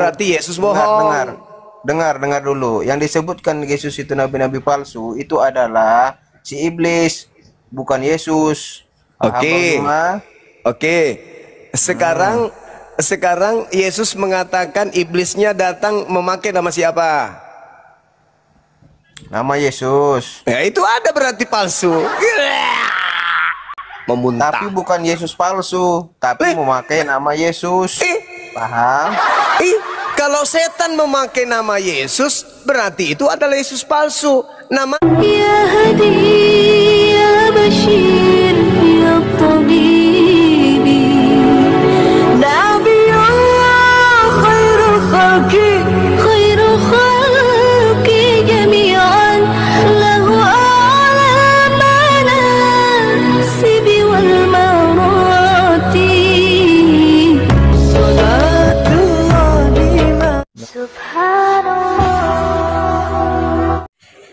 berarti Yesus bohong. Dengar dulu. Yang disebutkan Yesus itu nabi-nabi palsu itu adalah si iblis, bukan Yesus. Oke. Sekarang Yesus mengatakan iblisnya datang memakai nama siapa? Nama Yesus. Ya itu ada berarti palsu. Memuntah. Tapi bukan Yesus palsu, tapi memakai nama Yesus. Paham? Kalau setan memakai nama Yesus, berarti itu adalah Yesus palsu. Nama Ya Hadi, Ya Bashir, Ya Tabibi, Nabiyullah khairul khalqi jami'an, lahu a'la manasibi wal marati.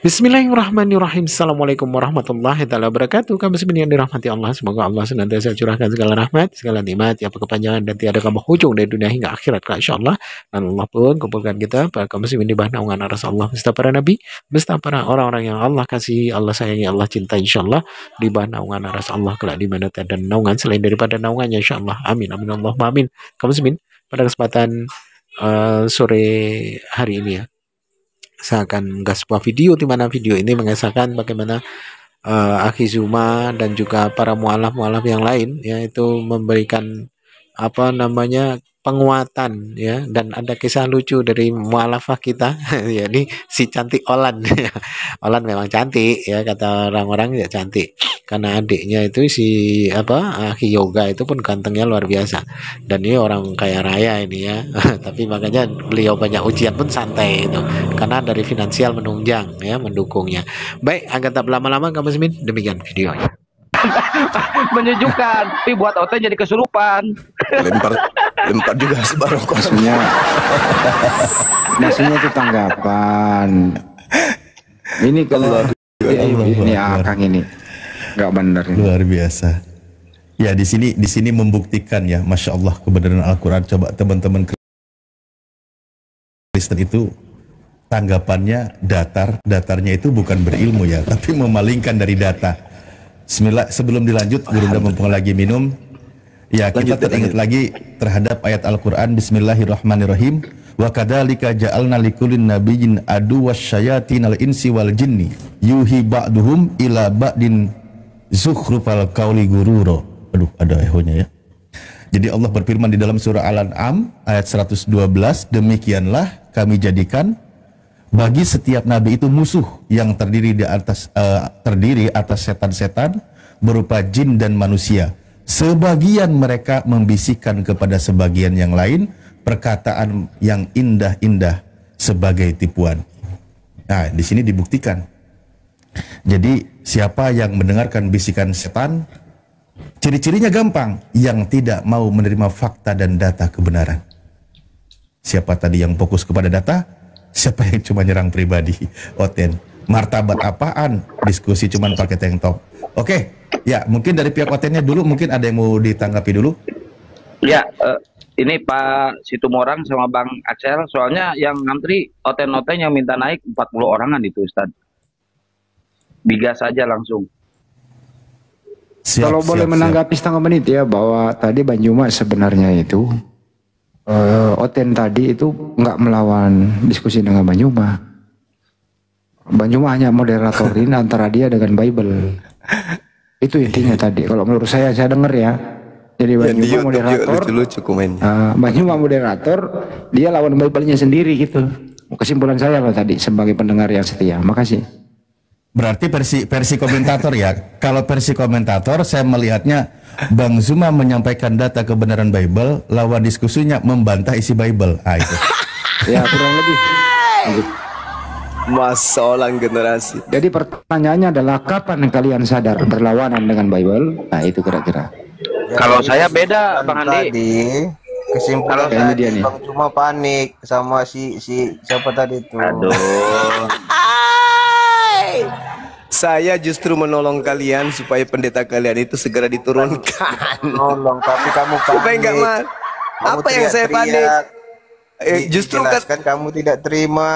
Bismillahirrahmanirrahim. Assalamualaikum warahmatullahi wabarakatuh. Kami yang dirahmati Allah, semoga Allah senantiasa curahkan segala rahmat, segala nikmat, tiada kepanjangan dan tiada hujung dari dunia hingga akhirat, insyaallah. Dan Allah pun kumpulkan kita para kaum muslimin di bawah naungan aras Allah, beserta para nabi, beserta para orang-orang yang Allah kasih, Allah sayangi, Allah cinta, insyaallah, di bawah naungan aras Allah kelak di mana tiada naungan selain daripada naungannya, insyaallah. Amin amin Allahumma amin. Kaum muslimin, pada kesempatan sore hari ini ya, saya akan mengunggah sebuah video di mana video ini mengesahkan bagaimana Akhi Zuma dan juga para mualaf-mualaf yang lain yaitu memberikan penguatan ya, dan ada kisah lucu dari mualafah kita yakni si cantik Olan. Olan memang cantik ya, kata orang-orang ya cantik karena adiknya itu si Akhi Yoga itu pun gantengnya luar biasa, dan ini orang kaya raya ini ya. Tapi makanya beliau banyak ujian pun santai itu karena dari finansial menunjang ya, mendukungnya. Baik, agak tak berlama-lama kamu muslimin, demikian videonya. Menyejukkan, tapi buat otak jadi kesurupan. lempar juga sebarang kosnya. Nasinya itu tanggapan. Ini kalau ini Kang ini nggak benar. Luar biasa. Ya di sini membuktikan ya, masya Allah kebenaran Al-Quran. Coba teman-teman Kristen itu tanggapannya datarnya itu bukan berilmu ya, tapi memalingkan dari data. Bismillah, sebelum dilanjut, Gurunda mumpung lagi minum. Ya, kita teringat lagi terhadap ayat Al-Quran. Bismillahirrahmanirrahim. Wa kadzalika ja'alna likulin nabiyyin aduwwas syayatinal insi wal jinni yuhi ba'duhum ila ba'din zukhrufal qawli gururo. Aduh, ada ehonya ya. Jadi Allah berfirman di dalam surah Al-An'am ayat 112, demikianlah kami jadikan bagi setiap nabi itu musuh yang terdiri atas setan-setan berupa jin dan manusia. Sebagian mereka membisikkan kepada sebagian yang lain perkataan yang indah-indah sebagai tipuan. Nah, di sini dibuktikan. Jadi siapa yang mendengarkan bisikan setan, ciri-cirinya gampang, yang tidak mau menerima fakta dan data kebenaran. Siapa tadi yang fokus kepada data? Siapa yang cuma nyerang pribadi? Oten, martabat apaan? Diskusi cuma pakai tank top. Oke, ya mungkin dari pihak Otennya dulu, mungkin ada yang mau ditanggapi dulu. Ya, ini Pak Situmorang sama Bang Acel, soalnya yang ngantri Oten-Oten yang minta naik 40 orangan itu Ustaz. Bigas saja langsung. Kalau boleh menanggapi setengah menit ya, bahwa tadi Bang Juma sebenarnya itu Oten tadi itu nggak melawan diskusi dengan Bang Juma. Bang Juma hanya moderatorin antara dia dengan Bible. Itu intinya tadi. Kalau menurut saya dengar ya. Jadi Bang Juma moderator, Bang Juma moderator, dia lawan Bible-nya sendiri gitu. Kesimpulan saya apa tadi sebagai pendengar yang setia. Makasih. Berarti versi komentator ya. Kalau versi komentator saya melihatnya Bang Zuma menyampaikan data kebenaran Bible, lawan diskusinya membantah isi Bible. Ah itu. Ya kurang lebih. Masalah generasi. Jadi pertanyaannya adalah kapan kalian sadar berlawanan dengan Bible? Nah itu kira-kira. Ya, kalau saya beda Bang Andi. Kesimpulan tadi Bang Zuma panik sama si siapa tadi itu. Aduh. Saya justru menolong kalian supaya pendeta kalian itu segera diturunkan. Nolong, tapi kamu panik. Supaya enggak apa yang saya panik? Justru kan Dijelaskan kamu tidak terima,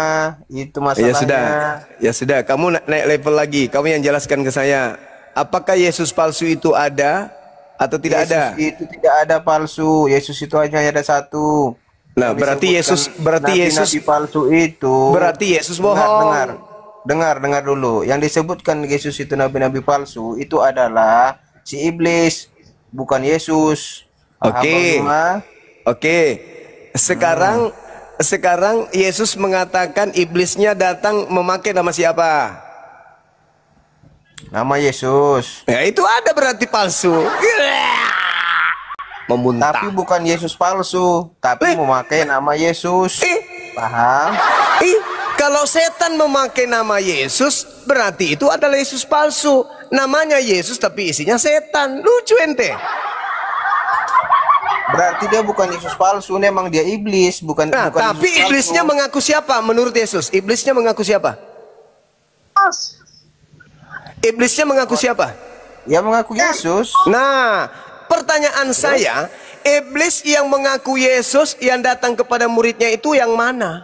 itu masalahnya. ya sudah, kamu naik level lagi. Kamu yang jelaskan ke saya, apakah Yesus palsu itu ada atau tidak ada? Yesus itu tidak ada palsu. Yesus itu hanya ada satu. Nah, Yang berarti disebutkan nabi-nabi palsu itu. berarti Yesus bohong. Dengar dulu. Yang disebutkan Yesus itu nabi-nabi palsu itu adalah si iblis, bukan Yesus. Paham, Oke. Bang Bima? Oke. Sekarang Yesus mengatakan iblisnya datang memakai nama siapa? Nama Yesus. Ya itu ada berarti palsu. Memuntah. Tapi bukan Yesus palsu, tapi memakai nama Yesus. Paham? Kalau setan memakai nama Yesus, berarti itu adalah Yesus palsu. Namanya Yesus tapi isinya setan. Lucu ente. Berarti dia bukan Yesus palsu, memang dia iblis, bukan. Nah, bukan tapi Yesus iblisnya palsu. mengaku siapa menurut Yesus? Iblisnya mengaku siapa? Iblisnya mengaku siapa? Ya mengaku Yesus. Nah, pertanyaan saya, iblis yang mengaku Yesus yang datang kepada muridnya itu yang mana?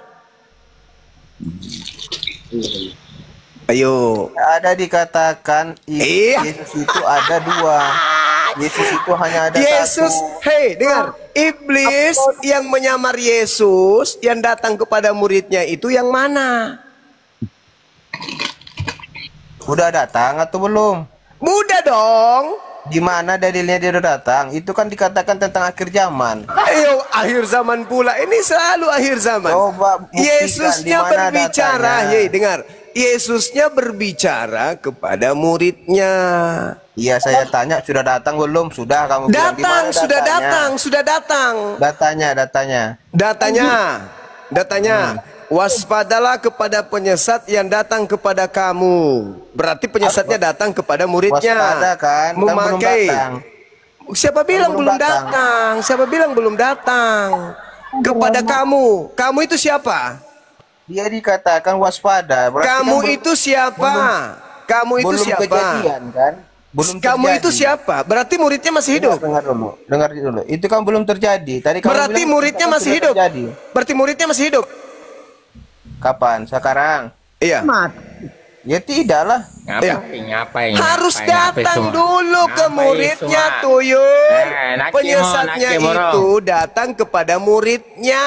Ayo. Ada dikatakan Iya. Yesus itu ada dua. Yesus itu hanya ada Yesus, satu. hei dengar, iblis yang menyamar Yesus yang datang kepada muridnya itu yang mana? Udah datang atau belum? Mudah dong. Di mana dalilnya dia udah datang? Itu kan dikatakan tentang akhir zaman. Ayo, akhir zaman pula. Ini selalu akhir zaman. Coba buktikan Yesusnya di mana berbicara, datanya. hei dengar. Yesusnya berbicara kepada muridnya. Iya, saya tanya sudah datang belum? Sudah, kamu bilang di Datang, mana sudah datanya? datang, sudah datang. Datanya. Waspadalah kepada penyesat yang datang kepada kamu. Berarti penyesatnya datang kepada muridnya. Waspada kan? Kan belum Memakai. datang. Siapa bilang belum belum datang. datang? Siapa bilang belum datang? Kepada kamu. Kamu itu siapa? Dia dikatakan waspada. Berarti Kamu kan itu siapa? Kamu itu belum siapa? kejadian kan? Belum Kamu terjadi. itu siapa? Berarti muridnya masih hidup. Dengar dulu. Itu kan belum terjadi. Tadi kamu Berarti bilang muridnya kan masih sudah hidup. terjadi. Berarti muridnya masih hidup. Kapan? Sekarang? Iya. Ya tidak lah. Iya. Ngapain? Harus datang dulu ke muridnya Tuyul. Penyesatnya itu datang kepada muridnya.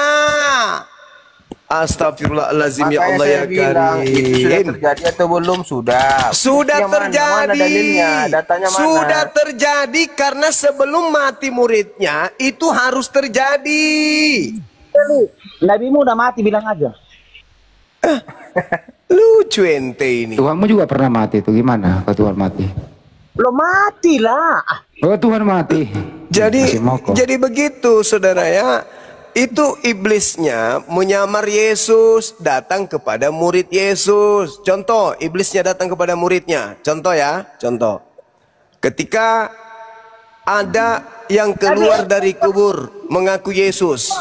Astagfirullahaladzim, ya Makanya Allah ya saya bilang itu sudah Karim. terjadi atau belum? Sudah. Sudah Yang mana? terjadi. Mana dalilnya? Datanya mana? Sudah terjadi karena sebelum mati muridnya itu harus terjadi. Nabimu udah mati, bilang aja. Lucu ente ini. Tuhanmu juga pernah mati itu gimana? Kalau Tuhan mati? Belum mati lah. Oh Tuhan mati. Jadi Masih mogok. jadi begitu saudara ya. Itu iblisnya menyamar Yesus, datang kepada murid Yesus. Contoh, iblisnya datang kepada muridnya. Contoh ya, contoh. Ketika ada yang keluar dari kubur mengaku Yesus.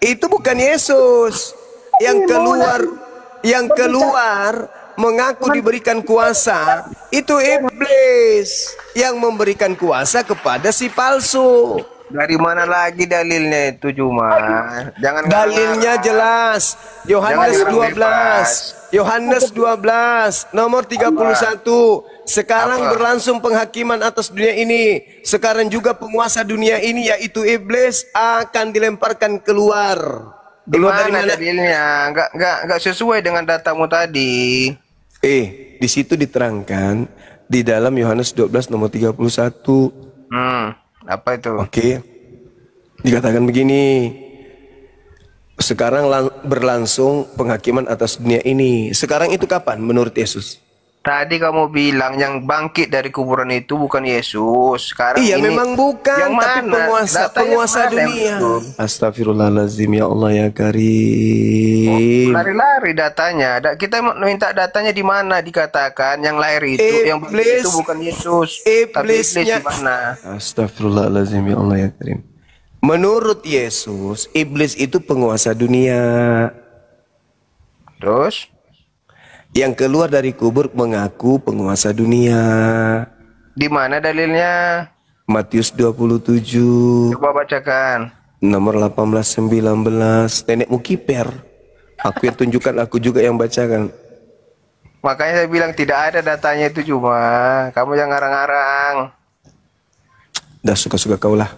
Itu bukan Yesus. Yang keluar mengaku diberikan kuasa, itu iblis yang memberikan kuasa kepada si palsu. Dari mana lagi dalilnya itu cuma? Jangan Dalilnya jelas. Yohanes Jangan 12. Yohanes 12 nomor 31. Sekarang berlangsung penghakiman atas dunia ini. Sekarang juga penguasa dunia ini yaitu iblis akan dilemparkan keluar. Di Keluar dari mana mana? dalilnya? Enggak sesuai dengan datamu tadi. Di situ diterangkan di dalam Yohanes 12 nomor 31. Apa itu? Oke. Dikatakan begini. Sekarang berlangsung penghakiman atas dunia ini. Sekarang itu kapan menurut Yesus? Tadi kamu bilang yang bangkit dari kuburan itu bukan Yesus. Sekarang Iya ini memang bukan, yang tapi mana? Datanya penguasa mana yang dunia. betul? Astagfirullahaladzim, ya Allah ya Karim. Lari-lari datanya. Kita minta datanya di mana dikatakan yang lahir itu, yang bangkit itu bukan Yesus. Tapi iblis di mana? Astagfirullahaladzim, ya Allah ya Karim. Menurut Yesus, iblis itu penguasa dunia. Terus? Yang keluar dari kubur mengaku penguasa dunia. Di mana dalilnya? Matius 27. Coba bacakan. Nomor 1819. Nenekmu kiper. Aku yang tunjukkan, aku juga yang bacakan. Makanya saya bilang tidak ada datanya itu, cuma kamu yang ngarang-ngarang. Dah suka-suka kau lah.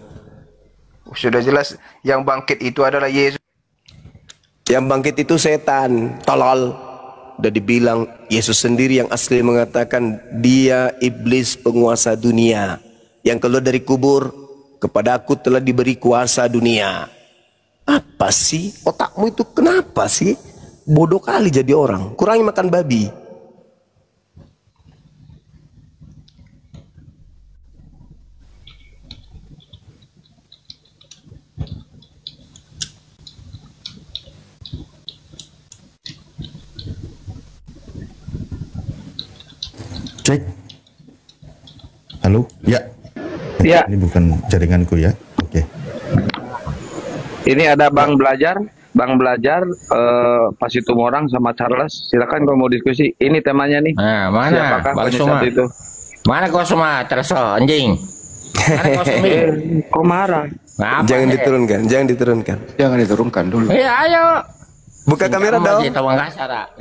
Sudah jelas yang bangkit itu adalah Yesus. Yang bangkit itu setan, tolol. Udah dibilang Yesus sendiri yang asli mengatakan dia iblis penguasa dunia yang keluar dari kubur, kepada aku telah diberi kuasa dunia. Apa sih otakmu itu, kenapa sih bodoh kali jadi orang? Kurangi makan babi. Cek. Halo? Ya. Ya. Ini bukan jaringanku ya. Oke. Ini ada Bang Belajar, Pak Situmorang sama Charles. Silakan kalau mau diskusi. Ini temanya nih. Nah, mana? Siapakah Bang pada Suma. saat itu? Mana kau semua? Terso, anjing. Mana kau semua? Kok marah? Ngapa Jangan nih? diturunkan, jangan diturunkan. Jangan diturunkan dulu. Iya, ayo. Buka kamera dong.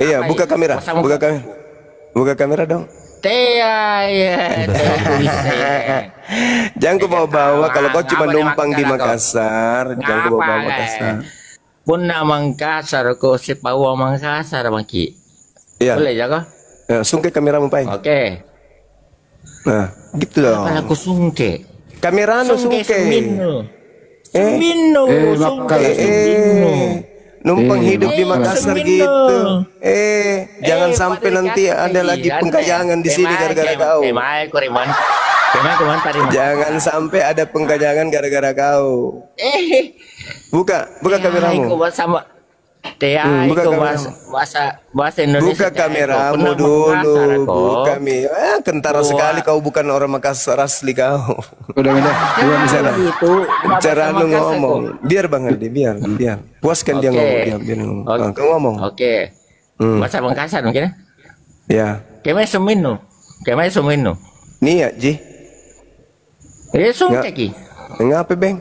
Iya, buka kamera. Buka kamera. Buka kamera dong. Iya. Jangan kau bawa-bawa kalau kau cuma Apa dia numpang makan di kau? Makassar. Jangan kau bawa Makassar. Pun Mangkasar ko si Pawa Mangkasar Maki. Iya. Boleh jaga? Ya, sungke kameramu pai. Oke. Nah, gitu dong. Apa aku sungke? Kameranu sungke. Semino. Semino. makanya. Semino. Numpang hidup di Makassar Semino. gitu. Jangan sampai pada nanti kata ada lagi iya, pengkajangan di sini gara-gara kau. Kemai Kuriman. Kemai tadi. Jangan sampai ada pengkajangan gara-gara kau. Buka kameramu. Aku sama buka aku kameramu. bahasa Indonesia. Buka kameramu dulu. Buka kentara sekali kau, bukan orang Makassar asli kau. Udah. Bicara. Itu Cara lu ngomong. Biar Bang Aldi, biar. Puaskan dia Oke. ngomong, biar ngomong. Oke. Kau ngomong. Oke. Bahasa Makassar mungkin. Ya. Kemai Semino. Nih ya, Ji. Sungke ki. Ngapa, Bang?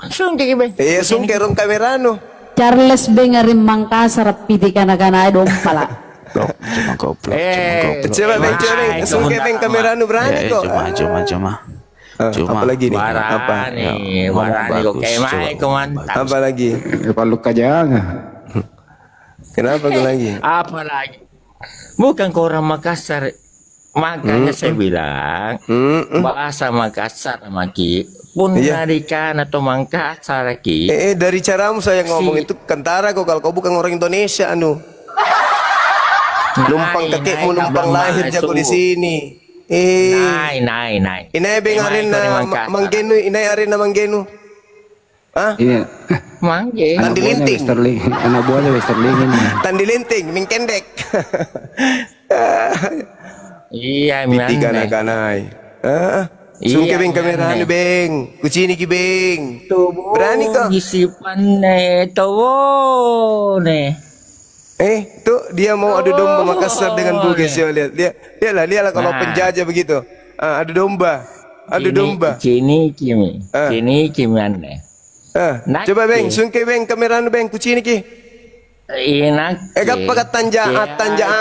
Sungke ki, Bang. Sungke rong kamerano. Charles Bengarim Mangkasar piti kana-kana dom pala. Coba Bang, sungke Bang kamerano berani kok. Cuma. Apa lagi nih? Apa? Warani kok kemai kuman. Apa lagi? Paluk aja. Kenapa kau lagi? Apa lagi? Bukan kau orang Makassar. Makanya saya bilang bahasa Makassar Maki pun narikan atau Makassar Ki. Dari caramu saya ngomong itu kentara kok, kalau kau bukan orang Indonesia anu. Numpang kakekmu numpang lahir jago di sini. Nai. Inai Bang Arena Manggenu, Inai Arena Manggenu. Hah? Iya. Mangge. Tandi linting. Westerling. Anak buahnya Westerling ini. Tandi linting, ming kendek. Iya, Piti kanai. Sungke Bang kamera anu Bang. Kucini ki Bang. Berani kok. Gisipan towo ne. Tuh dia mau adu domba Makassar dengan Bugis, ya lihat. Lihatlah kalau penjajah begitu. Adu domba. Kini aneh. Coba Bang, sungke Bang kamera anu Bang, kucini ki. Enak. Gappa tanja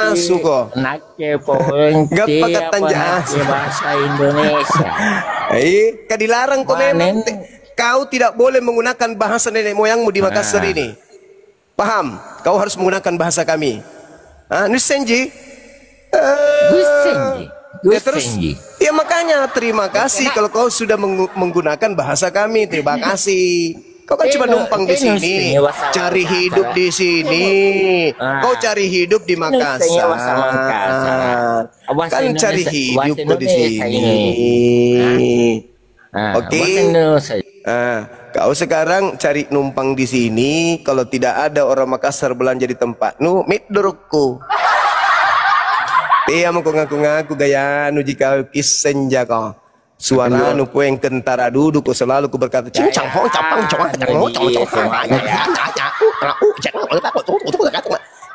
asu kok. Nakke poeng. Gappa tanja asu. Bahasa Indonesia. Kadilarang kok memang. Kau tidak boleh menggunakan bahasa nenek moyangmu di Makassar ini. Paham? Kau harus menggunakan bahasa kami. Nusenji. Gusenji. Ya makanya terima kasih kalau kau sudah menggunakan bahasa kami. Terima kasih. Kau kan cuma numpang di sini, cari hidup di sini. Kau cari hidup di Makassar. Kan cari hidup kau di sini. Oke. Kau sekarang cari numpang di sini. Kalau tidak ada orang Makassar belanja di tempatmu, midorku. Dia mau ngaku-ngaku gaya nu jika isenja kau. Suara nu poeng kentara duduk kau selalu ku berkata cincang hong capang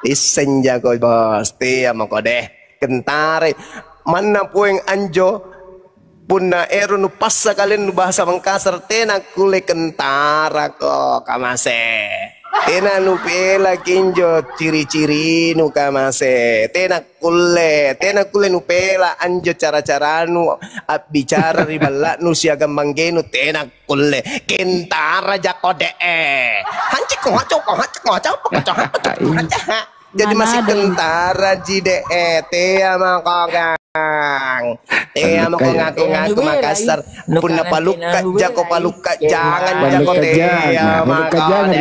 isenja kau bos. Dia mau kau deh kentare mana poeng anjo Punna eru nu passa kalian nu bahasa Mangkasar tena kule kentara ko kamase. Tena nu pela kinjo ciri-ciri nu kamase. Tena kule nu pela anjo cara-cara nu bicara ribala nu siaga manggenu tena kule kentara jakode hancik jadi masih kentara jide tea makokang tea ngaku Makassar punna paluka jako paluka jangan jako tea makokang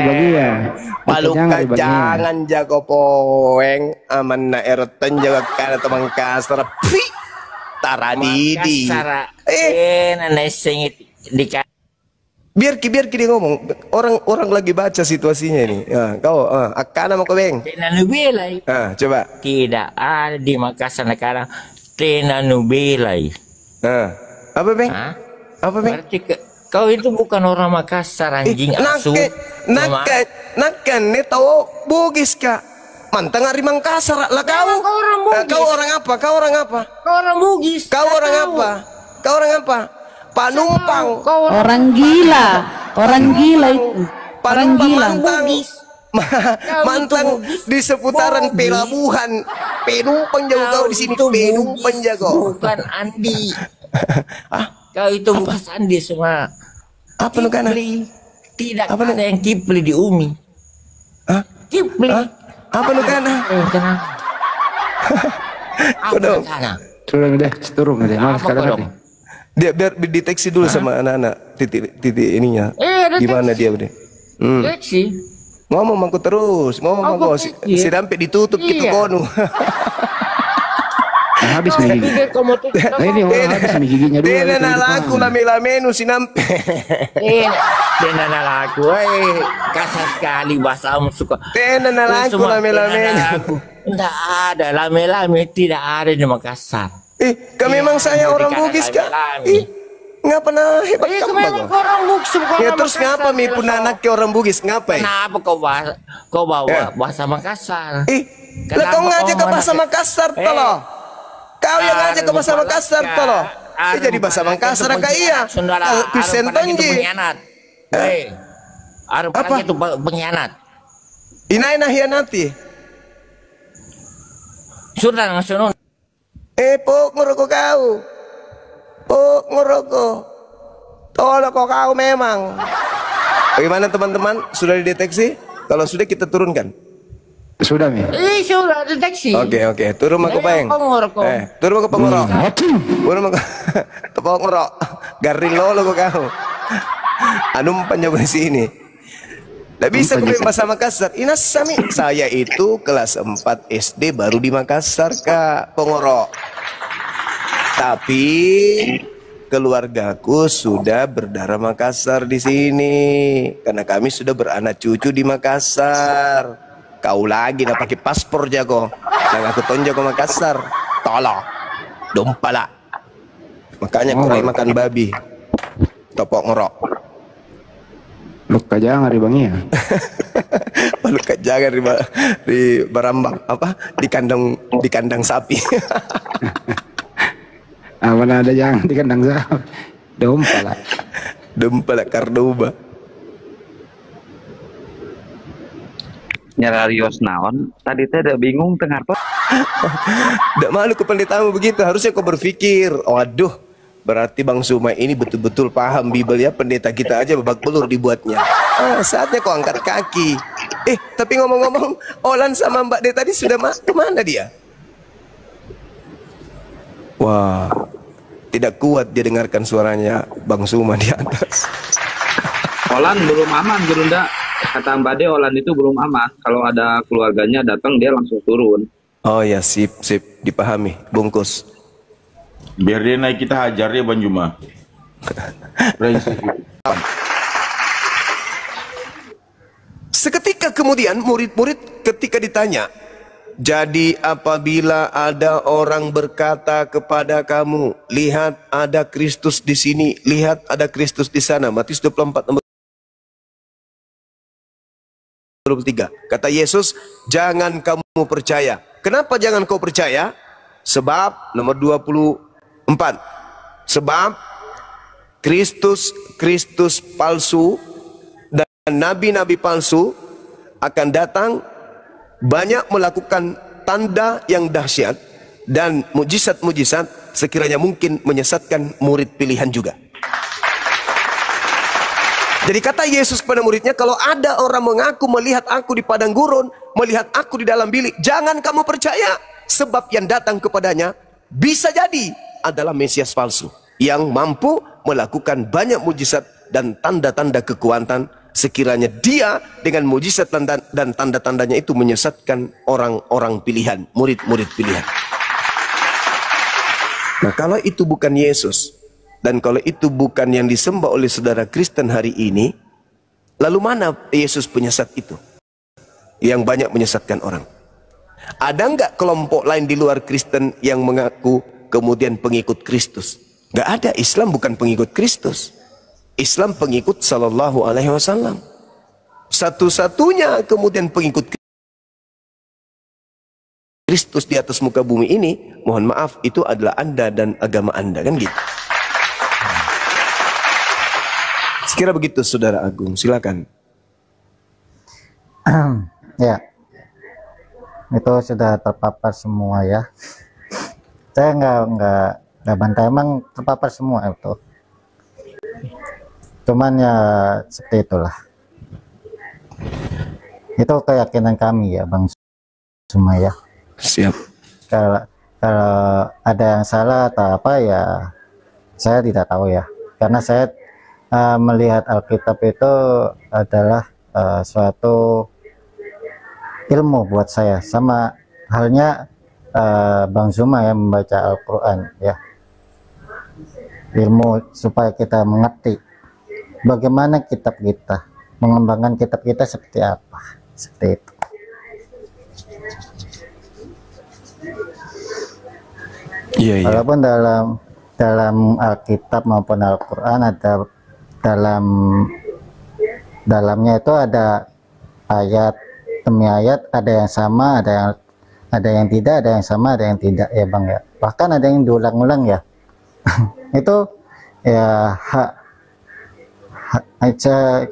paluka jangan jako poeng amanna erotan jaga kana to Makassar taradidi nenek singit di biar dia ngomong orang lagi baca situasinya ini ya, kau akana mau kebeng Tenanubelai coba tidak ada di Makassar sekarang Tenanubelai apa beng apa beng berarti kau itu bukan orang Makassar anjing asu nakan ne tahu Bugis kak mantang ari Makassar lah kau orang apa kau orang Bugis kau orang apa panumpang Orang gila itu. Orang gila. Mantang di seputaran pelabuhan. Penumpang jago kau di sini penumpang jago. Bukan Andi. Kau itu bukan Andi semua. Apa lu kana? Tidak ada yang Kipli di Umi. Kipli. Apa lu kana? Apa kana? Turun deh. Malas kadang. Dia biar dideteksi dulu sama anak-anak titik ininya. Gimana dia udah? Deteksi. Ngomong mangku terus, ngomong si Dampe ditutup gitu kono. Habis nih gigi. Ini orang habis nih giginya dulu. Tena nalaku lame-lamenu si Dampe. Tena nalaku, kasar sekali bahasamu suka. Tena nalaku lame-lamenu. Tidak ada lame-lame, tidak ada di Makassar. Memang saya orang Bugis kak. Nggak pernah hebat kamu orang Bugis. Ya terus ngapa mi pun anak ke orang Bugis ngapa? Kenapa kau bawa bahasa Makassar? Lah kau ngajak ke bahasa Makassar tolo. Kau yang ngajak ke bahasa Makassar tolo. Jadi bahasa Makassar kak iya. Kusen tonji. Apa itu pengkhianat? Inaina hianati. Sudah langsung. Pok ngerokok kau. Pok ngerokok. Tolong kau memang. Bagaimana teman-teman? Sudah dideteksi? Kalau sudah kita turunkan. Sudah mi. Sudah deteksi. Oke. Turun mako peng. Turun mako pengorok. Turun mako. Tepok ngorok. Garing lo kau. Anum panjang di sini. Tidak bisa gue bahasa Makassar. Inas sami. Saya itu kelas 4 SD baru di Makassar kak Pengorok. Tapi keluargaku sudah berdarah Makassar di sini. Karena kami sudah beranak cucu di Makassar. Kau lagi nak pakai paspor jago. Dan aku tonjok ke Makassar. Tolong. Dompala. Makanya kurai makan babi. Topok ngorok. Luka jangan di bangi ya. Luka jangan di barambang apa di kandang sapi. Mana ada yang di kandang sapi. Dompala Kardoba. Nyararios naon tadi teh ada bingung tengah apa? Tidak malu ke pendetamu begitu. Harusnya kau berpikir, waduh. Berarti Bang Suma ini betul-betul paham Bibel ya. Pendeta kita aja babak belur dibuatnya. Saatnya kau angkat kaki. Tapi ngomong-ngomong, Olan sama Mbak De tadi sudah kemana dia? Wah, tidak kuat dia dengarkan suaranya Bang Suma di atas. Olan belum aman, Gerunda. Kata Mbak De, Olan itu belum aman. Kalau ada keluarganya datang, dia langsung turun. Oh ya, sip. Dipahami, bungkus. Biar dia naik kita hajar ya Bang Juma. Seketika kemudian murid-murid ketika ditanya, jadi apabila ada orang berkata kepada kamu, lihat ada Kristus di sini, lihat ada Kristus di sana. Matius 24 nomor 23. Kata Yesus, jangan kamu percaya. Kenapa jangan kau percaya? Sebab nomor 24. Sebab Kristus palsu dan nabi-nabi palsu akan datang, banyak melakukan tanda yang dahsyat dan mujizat-mujizat sekiranya mungkin menyesatkan murid pilihan juga. Jadi kata Yesus kepada muridnya, kalau ada orang mengaku melihat aku di padang gurun, melihat aku di dalam bilik, jangan kamu percaya, sebab yang datang kepadanya bisa jadi adalah Mesias palsu yang mampu melakukan banyak mujizat dan tanda-tanda kekuatan, sekiranya dia dengan mujizat dan tanda-tandanya itu menyesatkan orang-orang pilihan, murid-murid pilihan. Nah, kalau itu bukan Yesus, dan kalau itu bukan yang disembah oleh saudara Kristen hari ini, lalu mana Yesus penyesat itu yang banyak menyesatkan orang? Ada enggak kelompok lain di luar Kristen yang mengaku kemudian pengikut Kristus? Enggak ada. Islam bukan pengikut Kristus. Islam pengikut Sallallahu Alaihi Wasallam. Satu-satunya kemudian pengikut Kristus di atas muka bumi ini, mohon maaf, itu adalah Anda dan agama Anda, kan gitu. Sekira begitu, Saudara Agung, silakan. Ya, itu sudah terpapar semua ya. Saya nggak bantah, emang terpapar semua itu. Cuman ya seperti itulah. Itu keyakinan kami ya, Bang Sumaya. Siap. Kalau ada yang salah atau apa ya, saya tidak tahu ya. Karena saya melihat Alkitab itu adalah suatu ilmu buat saya, sama halnya Bang Zuma yang membaca Al-Quran ya, ilmu supaya kita mengerti bagaimana kitab kita, mengembangkan kitab kita seperti apa, seperti itu. Walaupun dalam Alkitab maupun Al-Quran ada dalamnya itu ada ayat demi ayat, ada yang sama, ada yang tidak, ada yang sama, ada yang tidak ya Bang ya. Bahkan ada yang diulang-ulang ya. Itu ya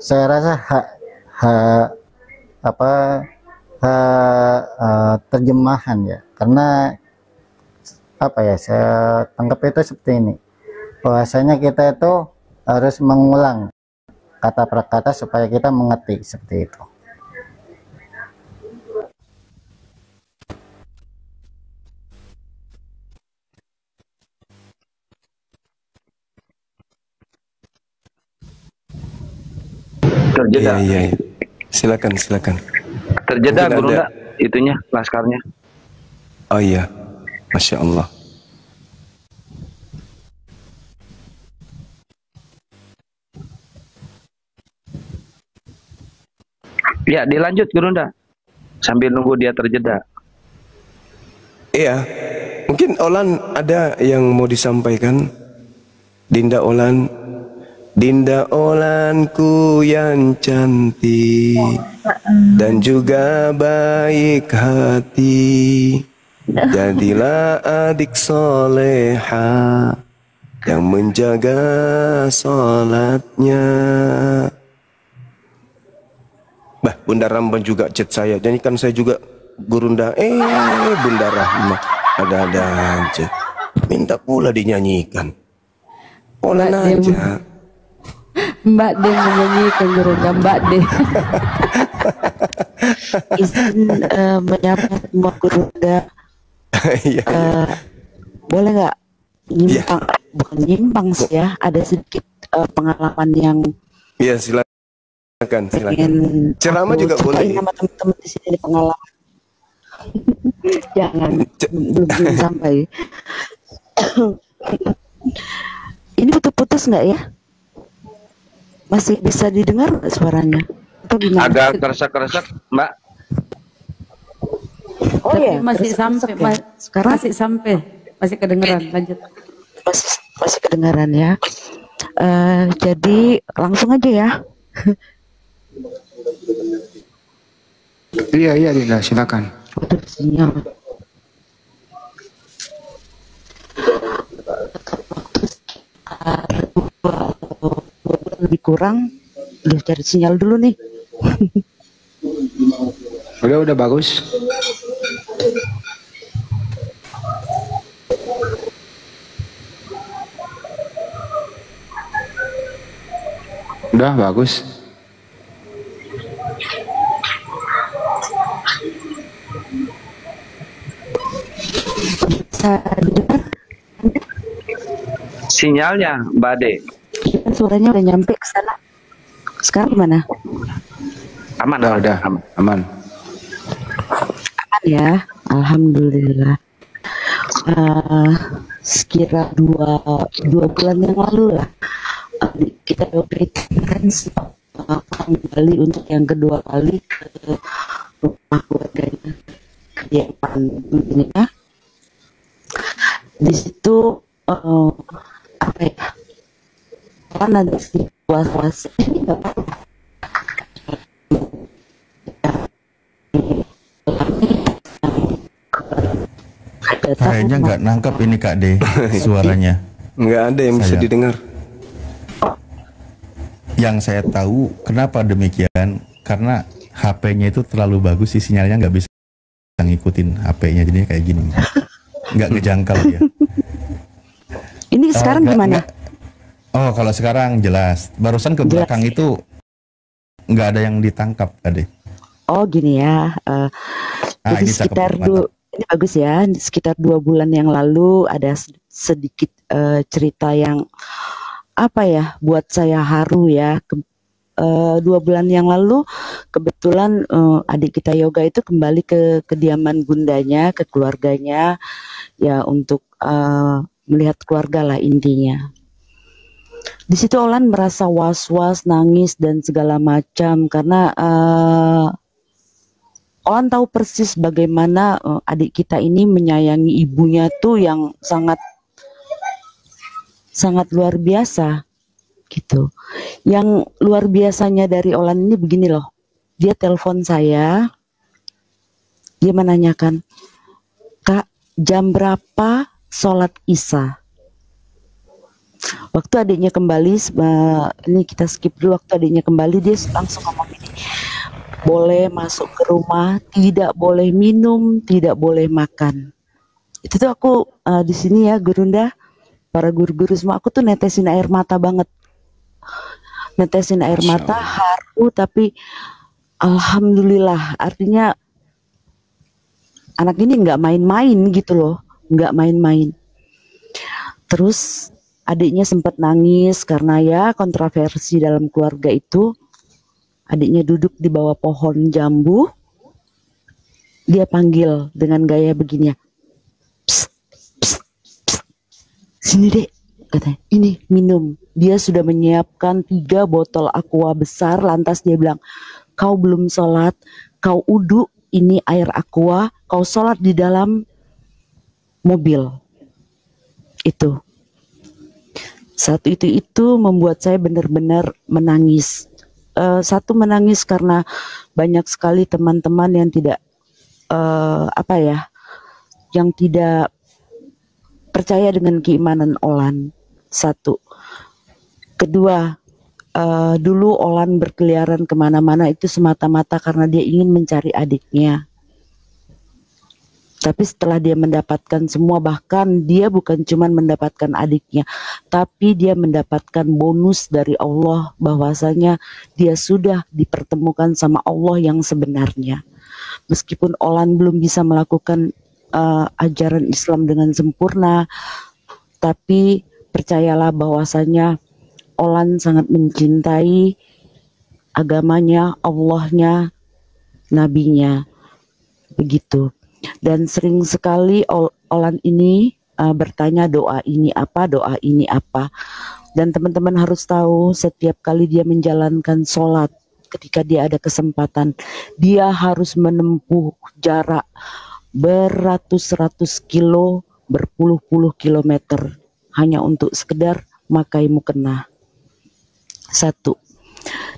saya rasa terjemahan ya. Karena apa ya, saya tangkap itu seperti ini, bahwasanya kita itu harus mengulang kata per kata supaya kita mengerti, seperti itu. Terjeda. Iya. Silakan. Terjeda Guru enggak itunya, laskarnya. Oh iya. Masya Allah. Ya, dilanjut Gurunda. Sambil nunggu dia terjeda. Iya. Mungkin Olan ada yang mau disampaikan. Dinda Olanku yang cantik dan juga baik hati, jadilah adik soleha yang menjaga sholatnya. Bah, Bunda Ramban juga chat saya, jadi kan saya juga Gurunda, Bunda Rahma ada-ada aja, minta pula dinyanyikan. Olan aja. Mbak De menyanyikan Gurunda, Mbak De. Izin menyapa semua Gurunda. Boleh nggak nyimpang? Bukan nyimpang sih ya, ada sedikit pengalaman yang. Iya, silakan. Ceramah juga boleh. Sama teman-teman di sini pengalaman. Jangan, belum sampai. Ini putus-putus nggak ya? Masih bisa didengar nggak suaranya? Atau gimana? Agak keresak-keresak, Mbak. Oh ya, masih sampai, ya? Sekarang masih kedengeran. Lanjut. Masih kedengaran ya. Jadi langsung aja ya. Iya Dinda, silakan. lebih kurang. Udah cari sinyal dulu nih. Udah bagus. Udah bagus. Bisa didengar? Sinyalnya, Mbak Ade. Suaranya udah nyampe ke sana. Sekarang gimana? Aman, udah aman. Aman ya, alhamdulillah. Sekira dua bulan yang lalu lah, kita kan kembali untuk yang kedua kali ke rumah keluarganya, kediaman ini ya. Di situ apa ya? Kan ada situasi ini nggak apa-apa. Kayaknya nggak nangkap ini Kak D suaranya. Nggak ada yang bisa didengar. Yang saya tahu kenapa demikian, karena HP-nya itu terlalu bagus, sih sinyalnya nggak bisa ngikutin HP-nya, jadinya kayak gini. Nggak ngejangkau ya. Ini sekarang gimana? Oh, kalau sekarang jelas. Barusan ke belakang itu nggak ada yang ditangkap tadi. Oh gini ya. Jadi sekitar ini bagus ya. Sekitar 2 bulan yang lalu ada sedikit cerita yang apa ya, buat saya haru ya. 2 bulan yang lalu kebetulan adik kita Yoga itu kembali ke kediaman bundanya, ke keluarganya ya, untuk melihat keluarga lah intinya. Di situ Olan merasa was-was, nangis dan segala macam karena Olan tahu persis bagaimana adik kita ini menyayangi ibunya tuh yang sangat luar biasa gitu. Yang luar biasanya dari Olan ini begini loh. Dia telepon saya, dia menanyakan, "Kak, jam berapa sholat Isya?" Waktu adiknya kembali, ini kita skip dulu. Waktu adiknya kembali, dia langsung ngomong gini, boleh masuk ke rumah, tidak boleh minum, tidak boleh makan. Itu tuh aku di sini ya, Gurunda, para guru-guru semua, aku tuh netesin air mata banget. Netesin air mata, haru, tapi alhamdulillah, artinya anak ini nggak main-main gitu loh, nggak main-main. Terus adiknya sempat nangis karena ya kontroversi dalam keluarga itu. Adiknya duduk di bawah pohon jambu, dia panggil dengan gaya begini ya, psst, psst, psst. Sini dek, katanya, ini minum. Dia sudah menyiapkan 3 botol aqua besar, lantas dia bilang, kau belum sholat, kau uduk, ini air aqua, kau sholat di dalam mobil. Itu. Saat itu membuat saya benar-benar menangis. Satu, menangis karena banyak sekali teman-teman yang tidak yang tidak percaya dengan keimanan Olan. Satu. Kedua, dulu Olan berkeliaran kemana-mana itu semata-mata karena dia ingin mencari adiknya. Tapi setelah dia mendapatkan semua, bahkan dia bukan cuma mendapatkan adiknya, tapi dia mendapatkan bonus dari Allah, bahwasanya dia sudah dipertemukan sama Allah yang sebenarnya. Meskipun Olan belum bisa melakukan ajaran Islam dengan sempurna, tapi percayalah bahwasanya Olan sangat mencintai agamanya, Allahnya, nabinya, begitu. Dan sering sekali Olan ini bertanya, doa ini apa, doa ini apa. Dan teman-teman harus tahu, setiap kali dia menjalankan sholat, ketika dia ada kesempatan, dia harus menempuh jarak beratus-ratus kilo, berpuluh-puluh kilometer, hanya untuk sekedar makai mukena. Satu.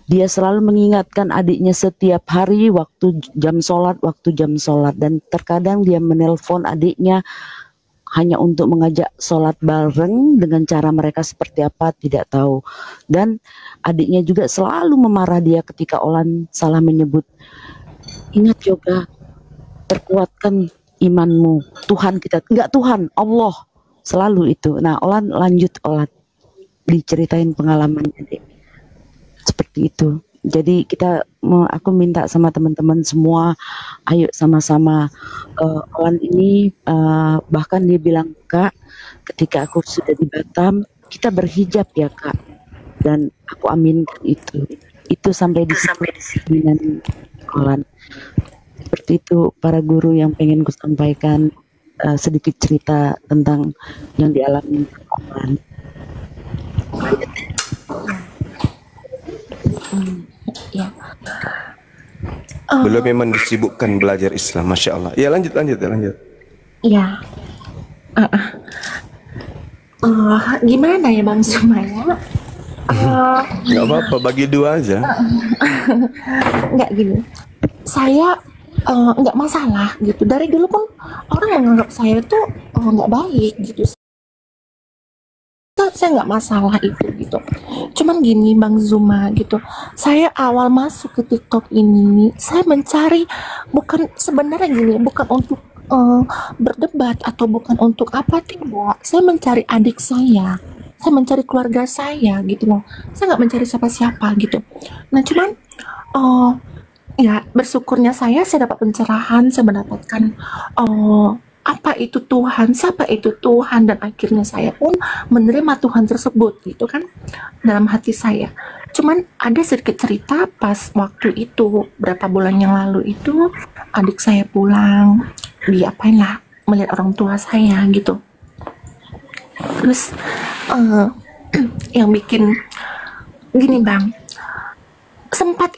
Dia selalu mengingatkan adiknya setiap hari waktu jam sholat, dan terkadang dia menelpon adiknya hanya untuk mengajak sholat bareng dengan cara mereka seperti apa tidak tahu. Dan adiknya juga selalu memarah dia ketika Olan salah menyebut. Ingat yoga, perkuatkan imanmu. Tuhan kita, enggak Tuhan, Allah. Selalu itu. Nah, Olan lanjut Olan diceritain pengalamannya deh. Seperti itu. Jadi aku minta sama teman-teman semua, ayo sama-sama. Olan ini bahkan dia bilang, Kak, ketika aku sudah di Batam, kita berhijab ya Kak. Dan aku aminkan itu. Itu sampai di sini Olan. Seperti itu para guru yang pengen ku sampaikan sedikit cerita tentang yang dialami Olan. Ya. Belum memang disibukkan belajar Islam, Masya Allah. Ya lanjut. Ya. Gimana ya Bang Sumaya? Nggak apa-apa, bagi dua aja. Nggak gini. Saya nggak masalah gitu. Dari dulu pun orang menganggap saya itu nggak baik gitu. Saya nggak masalah itu gitu. Cuman gini Bang Zuma gitu, saya awal masuk ke TikTok ini, saya mencari bukan sebenarnya gini, bukan untuk berdebat atau bukan untuk apa, tidak. Saya mencari adik saya mencari keluarga saya gitu loh. Saya nggak mencari siapa-siapa gitu. Nah cuman ya bersyukurnya saya dapat pencerahan, saya mendapatkan apa itu Tuhan, siapa itu Tuhan, dan akhirnya saya pun menerima Tuhan tersebut gitu kan dalam hati saya. Cuman ada sedikit cerita pas waktu itu berapa bulan yang lalu itu adik saya pulang, diapain lah melihat orang tua saya gitu. Terus yang bikin gini Bang, sempat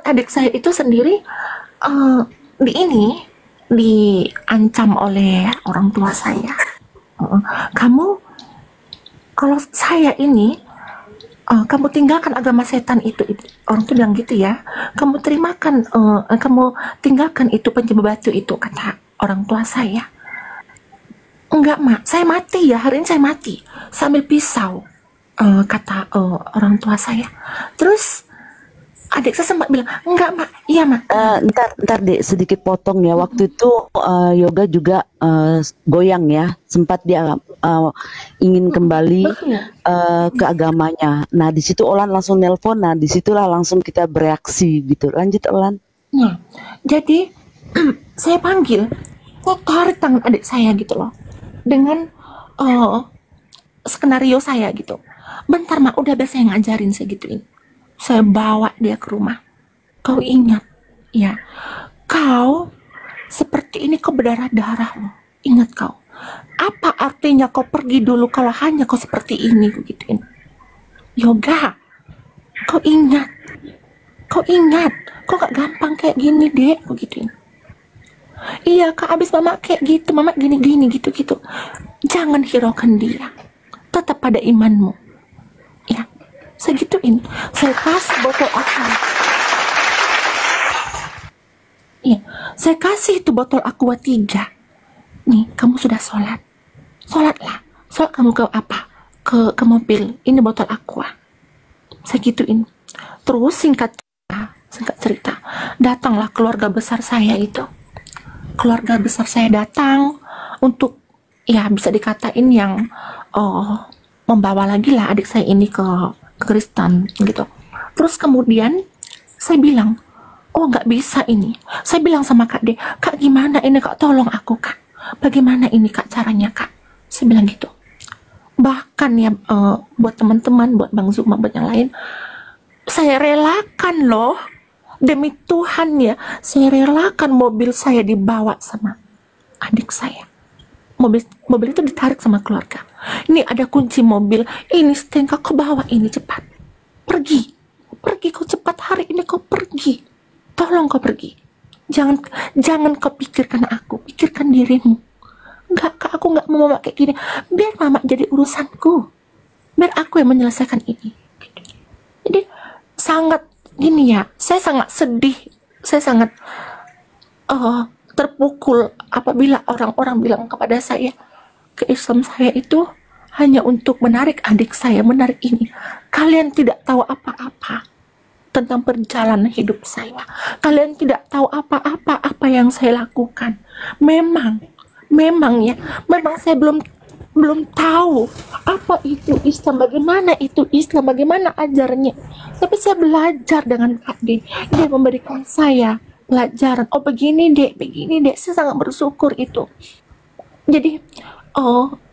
adik saya itu sendiri diancam oleh orang tua saya. Kamu kalau saya ini kamu tinggalkan agama setan itu orang tuh bilang gitu ya. Kamu tinggalkan itu penyembah batu itu, kata orang tua saya. Enggak Mak, saya mati ya, hari ini saya mati sambil pisau, kata orang tua saya. Terus adik saya sempat bilang, enggak Mak, iya Mak. Ntar dek sedikit potong ya. Waktu itu Yoga juga goyang ya. Sempat dia ingin kembali ke agamanya. Nah di situ Olan langsung nelpon. Nah disitulah langsung kita bereaksi gitu. Lanjut Olan. Nah jadi saya panggil, saya tarik tangan adik saya gitu loh, dengan skenario saya gitu. Bentar Mak, udah biar saya ngajarin, saya gituin. Saya bawa dia ke rumah. Kau ingat, ya, kau seperti ini, kau berdarah-darah loh. Ingat kau. Apa artinya kau pergi dulu kalau hanya kau seperti ini, gituin. Yoga, kau ingat. Kau gak gampang kayak gini, Dek, gituin. Iya Kak, abis Mama kayak gitu, Mama gini-gini, gitu-gitu. Jangan hiraukan dia. Tetap pada imanmu. Ya. Saya gituin, saya kasih botol aqua. Iya, saya kasih itu botol aqua 3. Nih, kamu sudah sholat. Sholatlah. Sholat kamu ke apa? Ke mobil. Ini botol aqua. Saya gituin. Terus singkat cerita, datanglah keluarga besar saya itu. Keluarga besar saya datang untuk, ya bisa dikatain yang membawa lagi lah adik saya ini ke Kristen gitu. Terus kemudian saya bilang, oh nggak bisa ini. Saya bilang sama Kak D, Kak gimana ini Kak, tolong aku Kak. Bagaimana ini Kak caranya Kak? Saya bilang gitu. Bahkan ya buat teman-teman, buat Bang Zuma, buat yang lain, saya relakan loh. Demi Tuhan ya, saya relakan mobil saya dibawa sama adik saya. Mobil itu ditarik sama keluarga. Ini ada kunci mobil, ini stengka, kau bawa ini cepat. Pergi kau cepat, hari ini kau pergi. Tolong kau pergi. Jangan kau pikirkan aku, pikirkan dirimu. Enggak Kak, aku enggak mau Mama kayak gini. Biar Mama jadi urusanku. Biar aku yang menyelesaikan ini. Jadi sangat gini ya, saya sangat sedih, saya sangat terpukul apabila orang-orang bilang kepada saya, ke Islam saya itu hanya untuk menarik adik saya, menarik ini. Kalian tidak tahu apa-apa tentang perjalanan hidup saya. Kalian tidak tahu apa yang saya lakukan. Memang ya, memang saya belum tahu apa itu Islam, bagaimana itu Islam, bagaimana ajarnya. Tapi saya belajar dengan Kak D. Dia memberikan saya pelajaran. Oh begini dek. Saya sangat bersyukur itu. Jadi,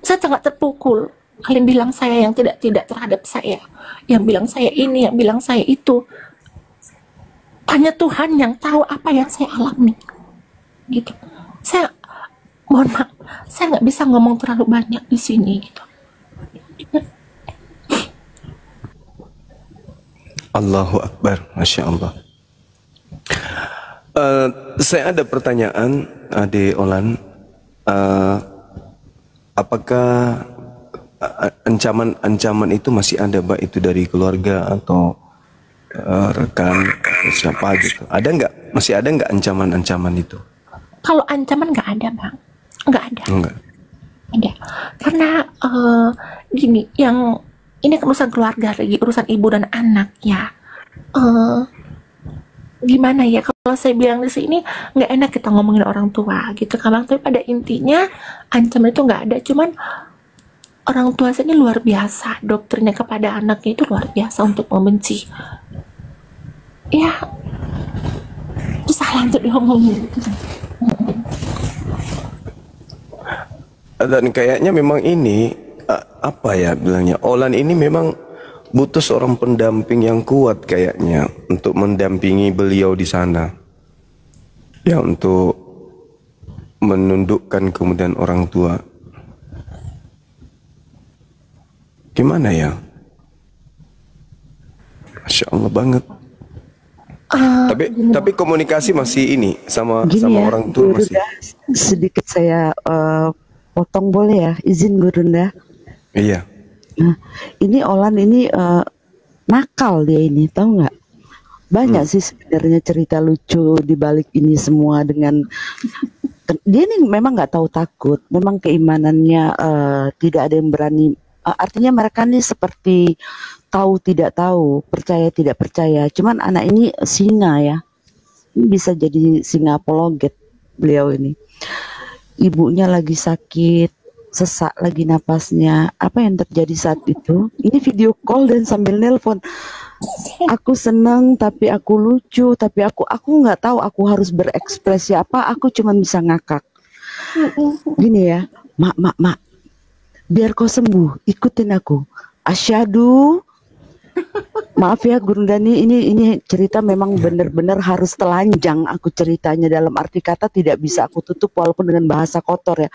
saya sangat terpukul. Kalian bilang saya yang tidak terhadap saya, yang bilang saya ini, yang bilang saya itu. Hanya Tuhan yang tahu apa yang saya alami. Gitu. Saya mohon maaf, saya nggak bisa ngomong terlalu banyak di sini gitu. Allahu Akbar, Masya Allah. Saya ada pertanyaan, Ade Olan. Apakah ancaman itu masih ada, Mbak, itu dari keluarga atau rekan atau siapa gitu? Ada nggak? Masih ada nggak ancaman itu? Kalau ancaman nggak ada, Bang. Nggak ada. Enggak. Ada. Karena gini, yang ini kan urusan keluarga lagi, urusan ibu dan anak ya. Gimana ya, kalau saya bilang di sini nggak enak kita ngomongin orang tua gitu kan, tapi pada intinya ancaman itu nggak ada. Cuman orang tua saya ini luar biasa, doktrinnya kepada anaknya itu luar biasa untuk membenci. Ya, itu salah untuk diomongin. Dan kayaknya memang ini apa ya bilangnya, Olan ini memang butuh seorang pendamping yang kuat kayaknya untuk mendampingi beliau di sana. Ya, untuk menundukkan kemudian orang tua. Gimana ya? Masya Allah banget. Tapi komunikasi masih ini sama Gini ya, orang tua masih. Sedikit saya potong boleh ya, izin Gurunda. Iya. Nah, ini Olan ini nakal dia ini, tahu nggak? Banyak sih sebenarnya cerita lucu di balik ini semua. Dengan dia ini memang nggak tahu takut, memang keimanannya tidak ada yang berani. Artinya mereka ini seperti tahu tidak tahu, percaya tidak percaya. Cuman anak ini singa ya, ini bisa jadi singa apologet beliau ini. Ibunya lagi sakit, sesak lagi napasnya. Apa yang terjadi saat itu? Ini video call dan sambil nelpon. Aku senang, tapi aku lucu, tapi aku nggak tahu aku harus berekspresi apa. Aku cuma bisa ngakak. Gini ya, mak, biar kau sembuh, ikutin aku. Asyhadu. Maaf ya Gurundani, ini cerita memang benar-benar harus telanjang aku ceritanya, dalam arti kata tidak bisa aku tutup walaupun dengan bahasa kotor ya.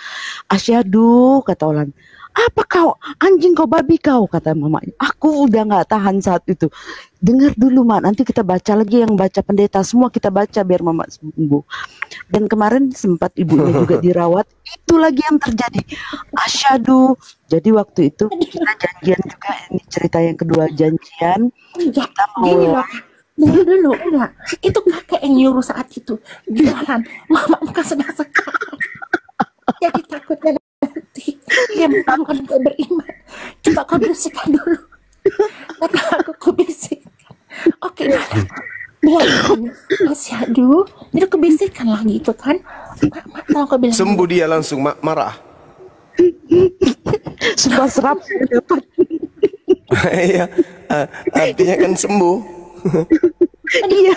Asyhadu, kata Olan. Apa kau? Anjing kau, babi kau, kata mamanya. Aku udah nggak tahan saat itu. Dengar dulu mak, nanti kita baca lagi yang baca pendeta, semua kita baca biar mama sembuh. Dan kemarin sempat ibunya juga dirawat, itu lagi yang terjadi. Asyhadu. Jadi waktu itu kita janjian juga, ini cerita yang kedua, janjian. Kita mau Dengar dulu, enggak. Itu kakek yang nyuruh saat itu. Jualan, mama bukan sedang sekali. Jadi takutnya nanti dia bukan untuk beriman. Coba kau bisikkan dulu. Kata aku bisikkan. Oke, biar asyhadu. Jadi aku bisikkan lagi itu kan. Mak, tolong kau bilang. Sembuh dia langsung, marah. Sumpah serap dapat. Iya, artinya kan sembuh. Iya.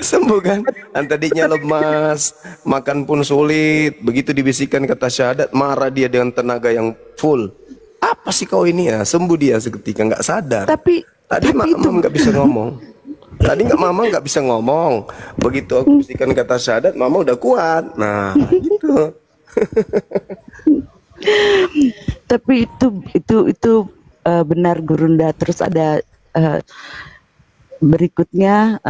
Sembuh kan? Tadinya lemas, makan pun sulit. Begitu dibisikkan kata syahadat, marah dia dengan tenaga yang full. Apa sih kau ini ya? Sembuh dia seketika, nggak sadar. Tadi mama nggak bisa ngomong. Mama nggak bisa ngomong. Begitu aku bisikkan kata syahadat, mama udah kuat. Nah, gitu. Tapi itu benar Gurunda. Terus ada berikutnya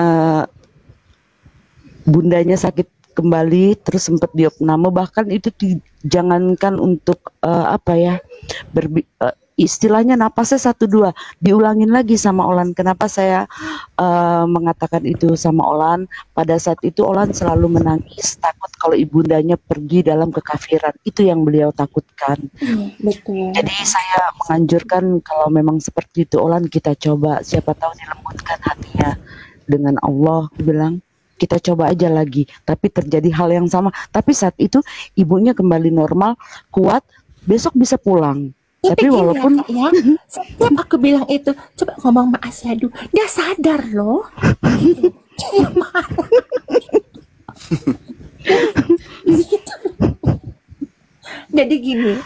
bundanya sakit kembali, terus sempat diopname. Bahkan itu jangankan untuk istilahnya napasnya 1-2 diulangin lagi sama Olan. Kenapa saya mengatakan itu sama Olan? Pada saat itu Olan selalu menangis, takut kalau ibundanya pergi dalam kekafiran. Itu yang beliau takutkan. Betul. Jadi saya menganjurkan kalau memang seperti itu Olan, kita coba, siapa tahu dilembutkan hatinya dengan Allah. Aku bilang kita coba aja lagi, tapi terjadi hal yang sama. Tapi saat itu ibunya kembali normal, kuat, besok bisa pulang. Tapi gini walaupun ya, Kak, ya, setiap aku bilang itu, coba ngomong sama Asyadu, dia sadar loh. Gitu. Dia marah. Gitu. Jadi gini,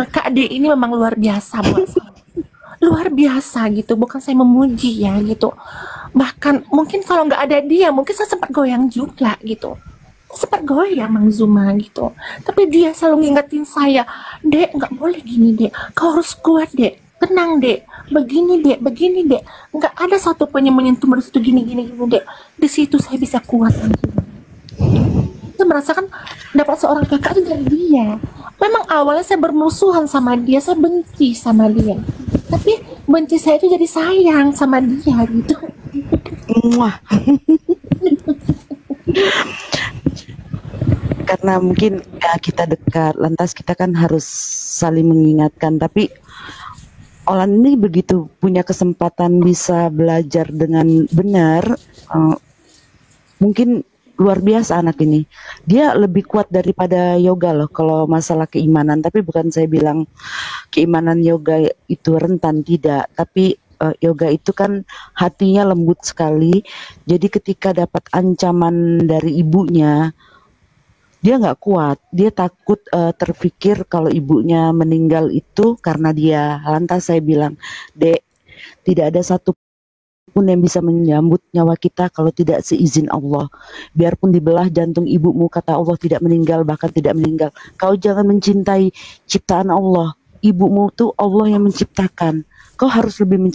Kak Ade ini memang luar biasa buat saya. Luar biasa gitu, bukan saya memuji ya gitu. Bahkan mungkin kalau nggak ada dia, mungkin saya sempat goyang juga gitu. Sempat goyang Mang Zuma gitu. Tapi dia selalu ngingetin saya, Dek nggak boleh gini Dek, kau harus kuat Dek, tenang Dek, begini Dek, begini Dek. Nggak ada satu pun yang menyentuh di situ gini Dek. Di situ saya bisa kuat. Saya merasakan dapat seorang kakak itu dari dia. Memang awalnya saya bermusuhan sama dia, saya benci sama dia. Tapi benci saya itu jadi sayang sama dia gitu. Muah. Karena mungkin ya, kita dekat, lantas kita kan harus saling mengingatkan. Tapi Olan ini begitu punya kesempatan bisa belajar dengan benar, mungkin luar biasa anak ini. Dia lebih kuat daripada yoga loh kalau masalah keimanan. Tapi bukan saya bilang keimanan yoga itu rentan, tidak. Tapi yoga itu kan hatinya lembut sekali. Jadi ketika dapat ancaman dari ibunya, dia nggak kuat. Dia takut terpikir kalau ibunya meninggal itu karena dia. Lantas saya bilang, Dek, tidak ada satu pun yang bisa menyambut nyawa kita kalau tidak seizin Allah. Biarpun dibelah jantung ibumu, kata Allah tidak meninggal, bahkan tidak meninggal. Kau jangan mencintai ciptaan Allah. Ibumu tuh Allah yang menciptakan. Kau harus lebih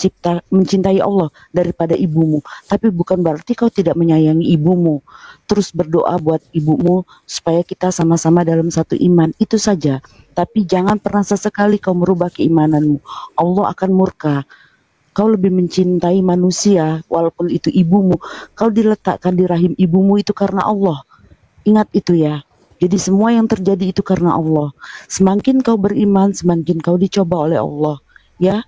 mencintai Allah daripada ibumu. Tapi bukan berarti kau tidak menyayangi ibumu. Terus berdoa buat ibumu supaya kita sama-sama dalam satu iman. Itu saja. Tapi jangan pernah sesekali kau merubah keimananmu. Allah akan murka. Kau lebih mencintai manusia walaupun itu ibumu. Kau diletakkan di rahim ibumu itu karena Allah. Ingat itu ya. Jadi semua yang terjadi itu karena Allah. Semakin kau beriman, semakin kau dicoba oleh Allah. Ya.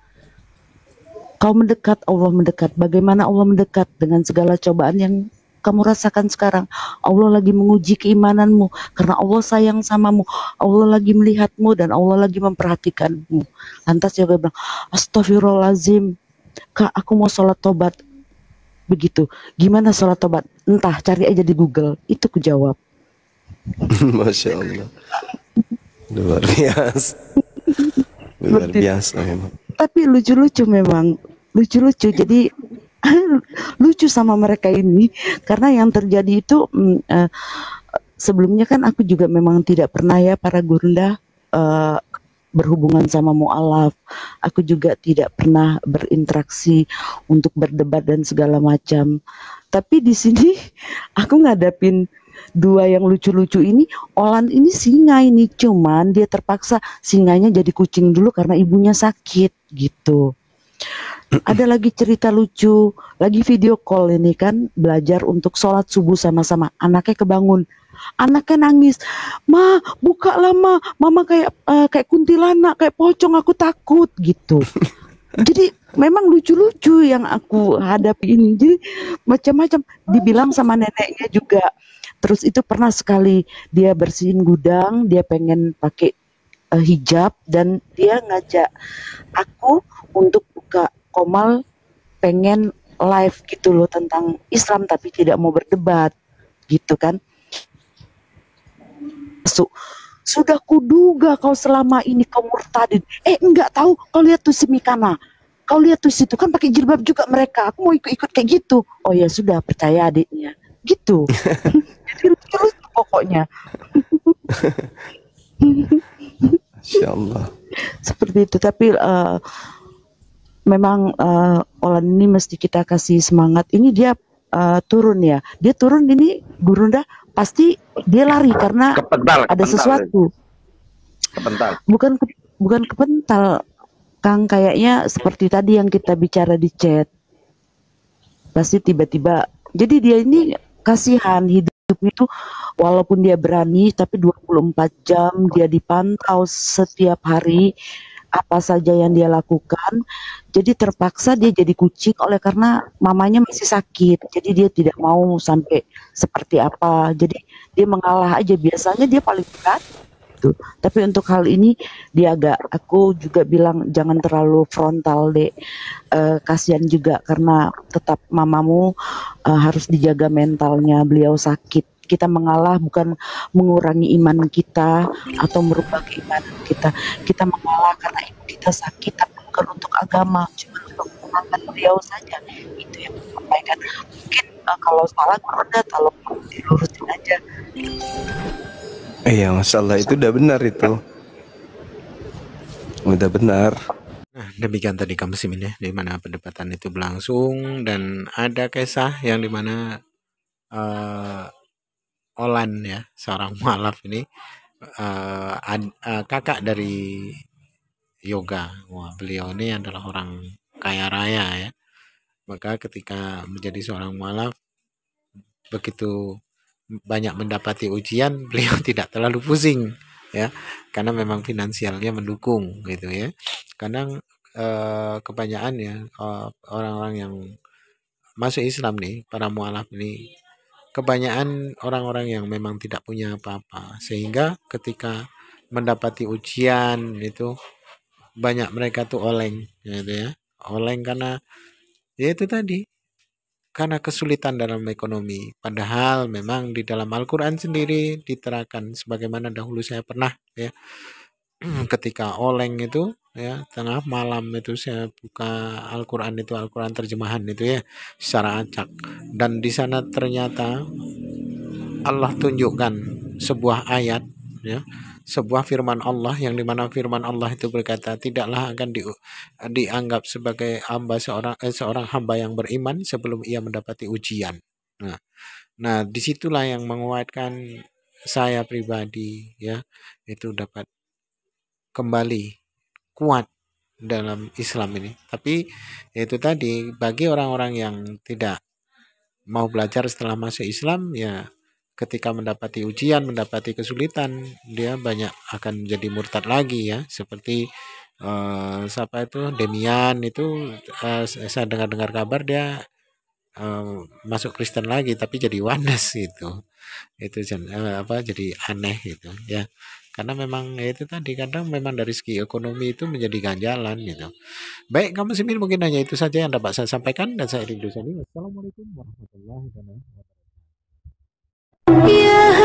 Kau mendekat, Allah mendekat. Bagaimana Allah mendekat dengan segala cobaan yang kamu rasakan sekarang? Allah lagi menguji keimananmu karena Allah sayang samamu. Allah lagi melihatmu dan Allah lagi memperhatikanmu. Lantas dia bilang, Astagfirullahaladzim, Kak, aku mau sholat tobat. Begitu. Gimana sholat tobat? Entah, cari aja di Google. Itu kujawab. Masya Allah. Luar biasa. Luar biasa memang. Tapi lucu-lucu memang. Lucu-lucu. Jadi lucu sama mereka ini. Karena yang terjadi itu sebelumnya kan aku juga memang tidak pernah ya para gurunda berhubungan sama mu'alaf. Aku juga tidak pernah berinteraksi untuk berdebat dan segala macam. Tapi di sini aku ngadapin dua yang lucu-lucu ini. Olan ini singa ini, cuman dia terpaksa singanya jadi kucing dulu karena ibunya sakit gitu. Ada lagi cerita lucu, lagi video call ini kan, belajar untuk sholat subuh sama-sama. Anaknya kebangun, anaknya nangis, Ma, buka lah Ma, Mama kayak kuntilanak, kayak pocong, aku takut gitu. Jadi memang lucu-lucu yang aku hadapi ini. Jadi macam-macam, dibilang sama neneknya juga. Terus itu pernah sekali dia bersihin gudang, dia pengen pakai hijab dan dia ngajak aku untuk buka komal, pengen live gitu loh tentang Islam tapi tidak mau berdebat gitu kan. Sudah kuduga kau selama ini kau murtadin. Enggak tahu, kau lihat tuh si Mikana. Kau lihat tuh situ kan pakai jilbab juga mereka. Aku mau ikut-ikut kayak gitu. Oh ya sudah, percaya adiknya. Gitu. Jadi terus pokoknya. Masya Allah. Seperti itu. Tapi memang Olan ini mesti kita kasih semangat. Ini dia turun ya. Dia turun ini Gurunda pasti dia lari karena ada sesuatu. Kepental. Bukan kepental. Kang, kayaknya seperti tadi yang kita bicara di chat. Pasti tiba-tiba, jadi dia ini kasihan hidupnya itu walaupun dia berani tapi 24 jam dia dipantau setiap hari apa saja yang dia lakukan. Jadi terpaksa dia jadi kucing oleh karena mamanya masih sakit. Jadi dia tidak mau sampai seperti apa. Jadi dia mengalah aja. Biasanya dia paling berat gitu. Tapi untuk hal ini dia aku juga bilang jangan terlalu frontal deh. Kasihan juga karena tetap mamamu harus dijaga mentalnya. Beliau sakit. Kita mengalah bukan mengurangi iman kita atau merubah keimanan kita. Kita mengalah karena ibu kita sakit, tapi bukan untuk agama, cuma untuk menenangkan beliau saja. Itu yang saya sampaikan. Mungkin kalau salah udah tolong dilurusin aja. Iya, masalah itu udah benar itu. Udah benar. Nah, demikian tadi kamu ya, di mana perdebatan itu berlangsung dan ada kisah yang dimana Olan ya, seorang mualaf ini kakak dari Yoga. Wah, beliau ini adalah orang kaya raya ya. Maka ketika menjadi seorang mualaf, begitu banyak mendapati ujian, beliau tidak terlalu pusing ya, karena memang finansialnya mendukung gitu ya. Kadang kebanyakan ya orang-orang yang masuk Islam nih, para mualaf ini kebanyakan orang-orang yang memang tidak punya apa-apa, sehingga ketika mendapati ujian itu banyak mereka tuh oleng gitu ya. Oleng karena ya itu tadi, karena kesulitan dalam ekonomi. Padahal memang di dalam Al-Quran sendiri diterangkan sebagaimana dahulu saya pernah ya ketika oleng itu ya tengah malam itu saya buka Al-Quran itu, Al-Quran terjemahan itu ya secara acak, dan di sana ternyata Allah tunjukkan sebuah ayat ya, sebuah firman Allah yang dimana firman Allah itu berkata tidaklah akan dianggap sebagai seorang hamba yang beriman sebelum ia mendapati ujian. Nah disitulah yang menguatkan saya pribadi ya, itu dapat kembali kuat dalam Islam ini. Tapi itu tadi, bagi orang-orang yang tidak mau belajar setelah masuk Islam ya, ketika mendapati ujian, mendapati kesulitan, dia banyak akan menjadi murtad lagi ya. Seperti siapa itu Demian itu, saya dengar-dengar kabar dia masuk Kristen lagi tapi jadi wanas gitu. Itu jadi aneh gitu ya. Karena memang ya itu tadi, kadang memang dari segi ekonomi itu menjadi ganjalan gitu. Baik, kamu Simin, mungkin hanya itu saja yang dapat saya sampaikan dan saya Ridho Sani. Wassalamualaikum warahmatullahi wabarakatuh.